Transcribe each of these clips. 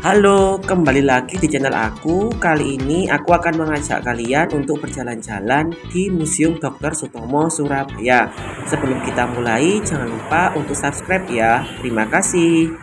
Halo, kembali lagi di channel aku. Kali ini aku akan mengajak kalian untuk berjalan-jalan di Museum Dr. Sutomo Surabaya. Sebelum kita mulai, jangan lupa untuk subscribe ya. Terima kasih.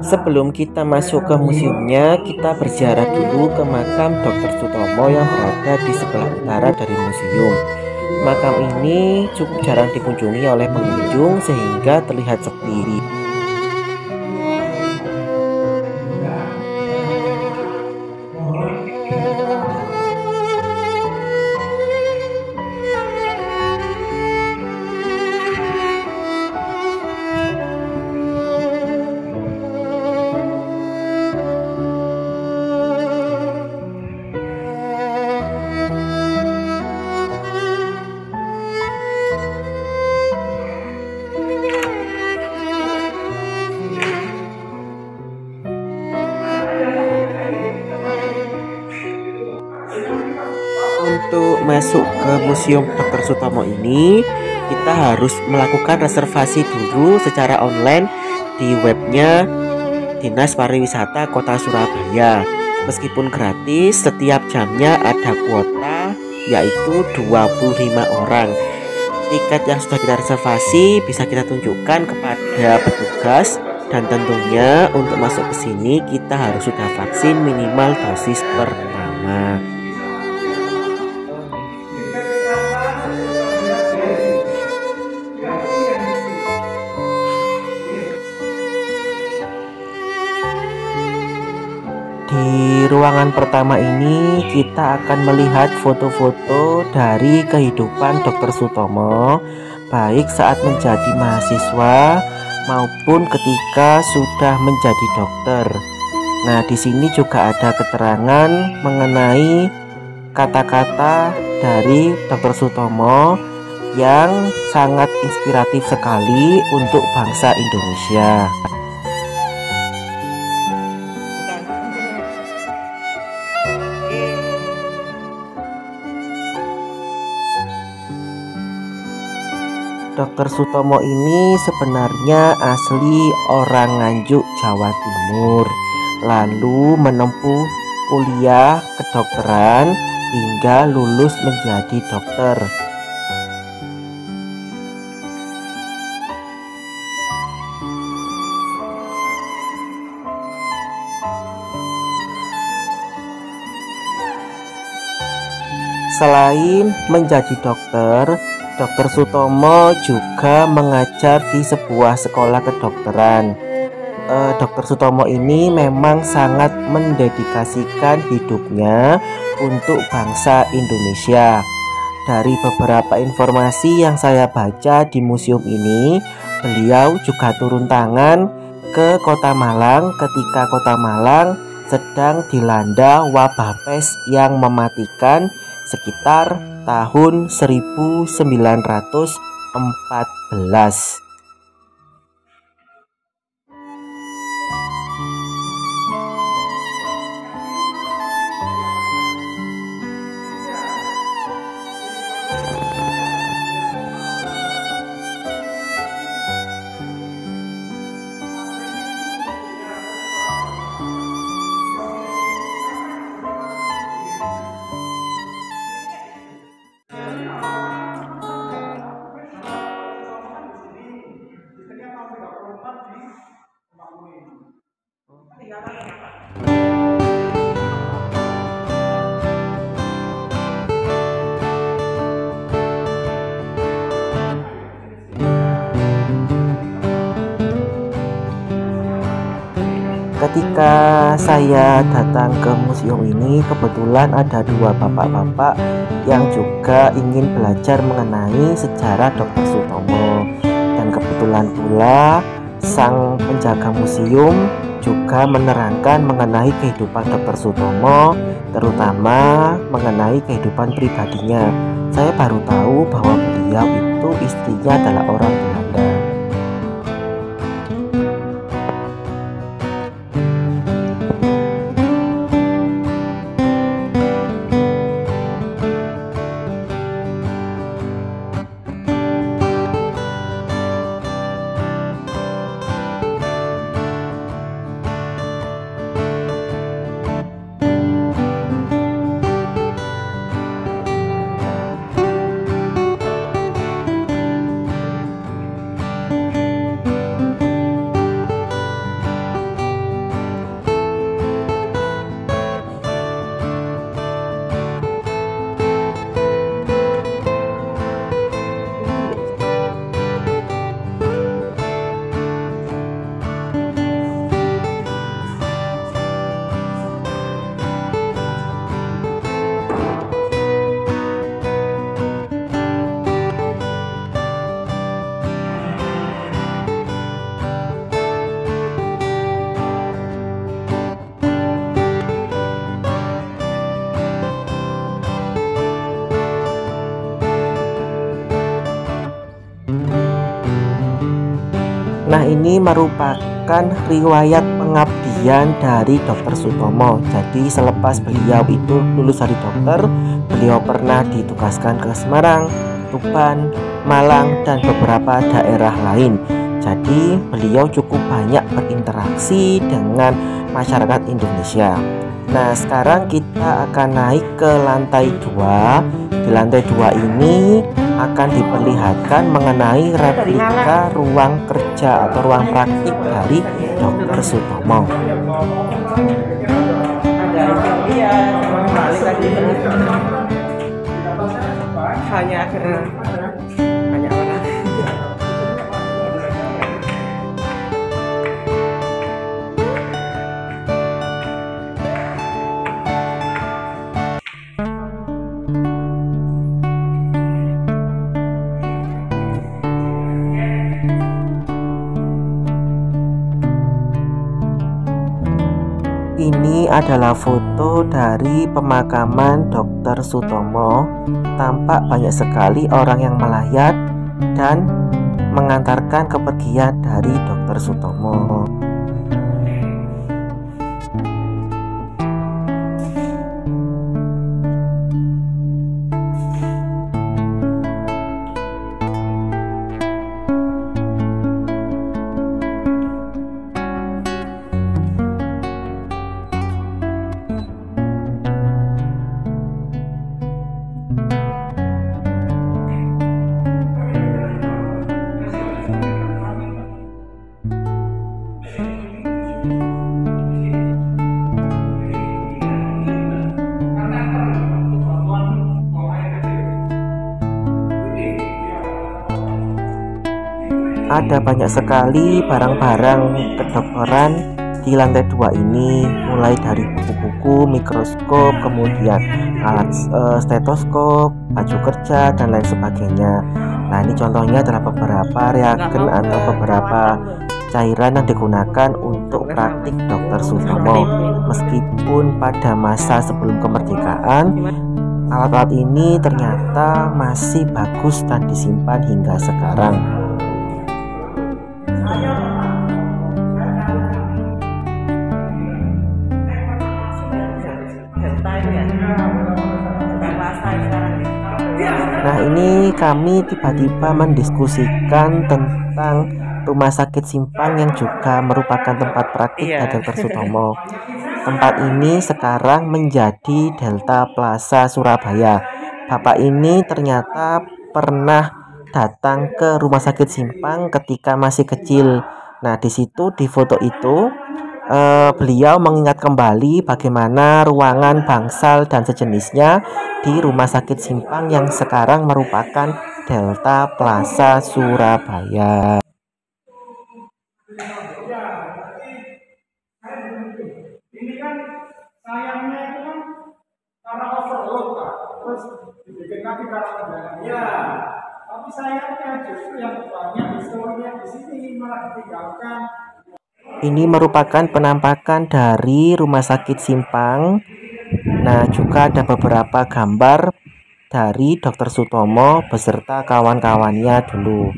Sebelum kita masuk ke museumnya, kita berziarah dulu ke makam Dr. Sutomo yang berada di sebelah utara dari museum. Makam ini cukup jarang dikunjungi oleh pengunjung sehingga terlihat sepi. Untuk masuk ke Museum Dr. Sutomo ini, kita harus melakukan reservasi dulu secara online di webnya Dinas Pariwisata Kota Surabaya. Meskipun gratis, setiap jamnya ada kuota, yaitu 25 orang. Tiket yang sudah kita reservasi bisa kita tunjukkan kepada petugas, dan tentunya untuk masuk ke sini kita harus sudah vaksin minimal dosis pertama. Di ruangan pertama ini kita akan melihat foto-foto dari kehidupan Dr. Sutomo, baik saat menjadi mahasiswa maupun ketika sudah menjadi dokter. Nah, di sini juga ada keterangan mengenai kata-kata dari Dr. Sutomo yang sangat inspiratif sekali untuk bangsa Indonesia. Dr. Sutomo ini sebenarnya asli orang Nganjuk, Jawa Timur, lalu menempuh kuliah kedokteran hingga lulus menjadi dokter. Selain menjadi dokter, Dr. Sutomo juga mengajar di sebuah sekolah kedokteran. Dr. Sutomo ini memang sangat mendedikasikan hidupnya untuk bangsa Indonesia. Dari beberapa informasi yang saya baca di museum ini, beliau juga turun tangan ke Kota Malang ketika Kota Malang sedang dilanda wabah pes yang mematikan sekitar tahun 1914. Ketika saya datang ke museum ini, kebetulan ada dua bapak-bapak yang juga ingin belajar mengenai sejarah Dr. Sutomo. Dan kebetulan pula sang penjaga museum juga menerangkan mengenai kehidupan Dr. Sutomo, terutama mengenai kehidupan pribadinya. Saya baru tahu bahwa beliau itu istrinya adalah orang Belanda. Nah, ini merupakan riwayat pengabdian dari Dr. Sutomo. Jadi selepas beliau itu lulus dari dokter, beliau pernah ditugaskan ke Semarang, Tuban, Malang, dan beberapa daerah lain. Jadi beliau cukup banyak berinteraksi dengan masyarakat Indonesia. Nah, sekarang kita akan naik ke lantai 2. Di lantai 2 ini akan diperlihatkan mengenai replika ruang kerja atau ruang praktik dari Dr. Sutomo. Hanya karena banyak orang. Ini adalah foto dari pemakaman Dr. Sutomo. Tampak banyak sekali orang yang melayat dan mengantarkan kepergian dari Dr. Sutomo. Ada banyak sekali barang-barang kedokteran di lantai 2 ini, mulai dari buku-buku, mikroskop, kemudian alat stetoskop, baju kerja, dan lain sebagainya. Nah, ini contohnya adalah beberapa reagen atau beberapa cairan yang digunakan untuk praktik Dr. Sutomo. Meskipun pada masa sebelum kemerdekaan, alat-alat ini ternyata masih bagus dan disimpan hingga sekarang. Nah, ini kami tiba-tiba mendiskusikan tentang Rumah Sakit Simpang yang juga merupakan tempat praktik Dr. Sutomo. Tempat ini sekarang menjadi Delta Plaza Surabaya. Bapak ini ternyata pernah datang ke Rumah Sakit Simpang ketika masih kecil. Nah, di situ di foto itu Beliau mengingat kembali bagaimana ruangan bangsal dan sejenisnya di Rumah Sakit Simpang yang sekarang merupakan Delta Plaza Surabaya. Ini kan sayangnya itu kan karena overload Pak, terus dibikin lagi karena ya. Tapi sayangnya justru yang banyak historinya di sini malah ditinggalkan. Ini merupakan penampakan dari Rumah Sakit Simpang. Nah, juga ada beberapa gambar dari Dr. Sutomo beserta kawan-kawannya dulu.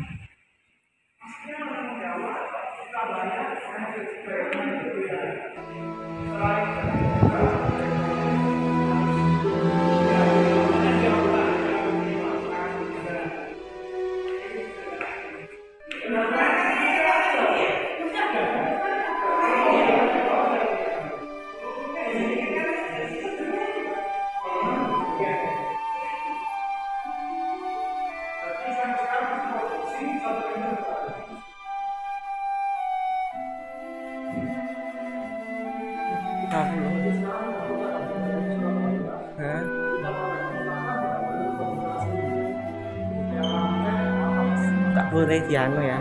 Tak boleh dianu ya.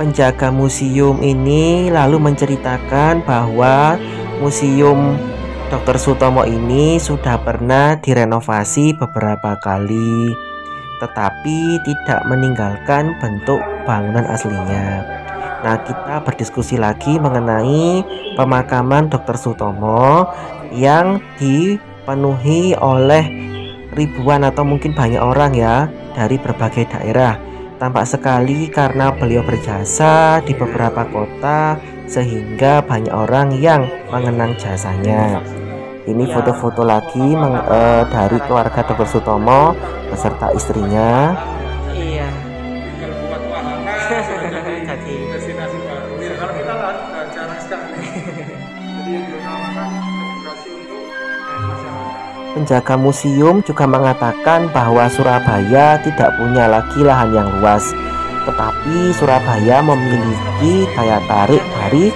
Penjaga museum ini lalu menceritakan bahwa museum Dr. Sutomo ini sudah pernah direnovasi beberapa kali, tetapi tidak meninggalkan bentuk bangunan aslinya. Nah, kita berdiskusi lagi mengenai pemakaman Dr. Sutomo yang dipenuhi oleh ribuan atau mungkin banyak orang ya dari berbagai daerah. Tampak sekali karena beliau berjasa di beberapa kota sehingga banyak orang yang mengenang jasanya. Ini foto-foto lagi dari keluarga Dr. Sutomo beserta istrinya. Iya. Tinggal buat wahana Jadi destinasi baru. Ya kalau kita jarang sekali. Jadi yang diutamakan edukasi untuk masyarakat. Penjaga museum juga mengatakan bahwa Surabaya tidak punya lagi lahan yang luas, tetapi Surabaya memiliki daya tarik dari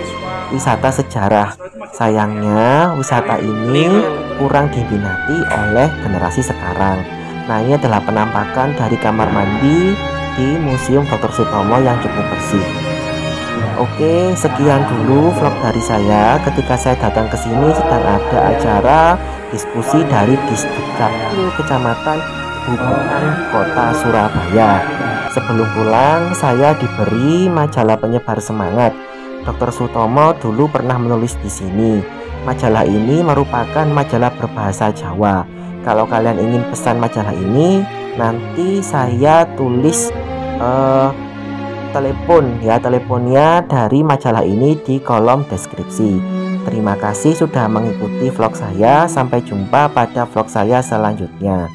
wisata sejarah. Sayangnya wisata ini kurang diminati oleh generasi sekarang. Nah, ini adalah penampakan dari kamar mandi di Museum Dr. Sutomo yang cukup bersih. Oke, sekian dulu vlog dari saya. Ketika saya datang ke sini sedang ada acara diskusi dari Distrik Capil Kecamatan Bubutan Kota Surabaya. Sebelum pulang, saya diberi majalah penyebar semangat. Dr. Sutomo dulu pernah menulis di sini. Majalah ini merupakan majalah berbahasa Jawa. Kalau kalian ingin pesan majalah ini, nanti saya tulis teleponnya dari majalah ini di kolom deskripsi. Terima kasih sudah mengikuti vlog saya. Sampai jumpa pada vlog saya selanjutnya.